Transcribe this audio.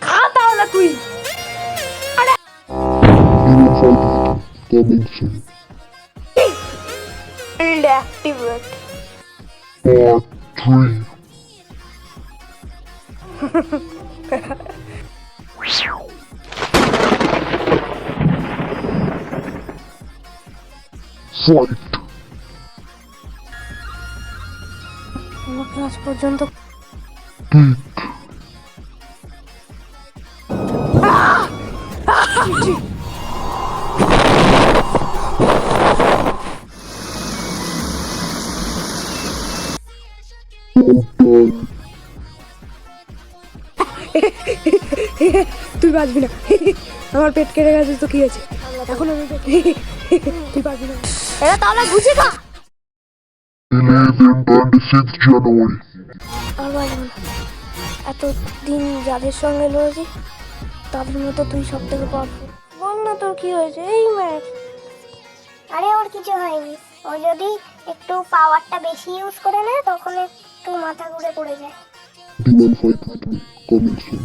খা তাহলে তুই। Coming soon. Field activate. Part 3. Fight. আমাকে আজ পর্যন্ত Kick. Done. তুই বাঁচবি না। আমার পেট কেটে গেছে তো কি আছে, এখন আমি তুই পারবি না। এটা তাহলে বুঝি খা। 26 January. আর বাঁচবো না। এতদিন যাদের সঙ্গে লড়েছি তাদের মতো তুই সব থেকে পারবো। বল না তোর কি হয়েছে এই ম্যাচ? আরে ওর কিছু হয়নি, ও যদি একটু পাওয়ারটা বেশি ইউজ করে নেয় তখন একটু মাথা ঘুরে পড়ে যায়। Demon fight with me. Coming soon.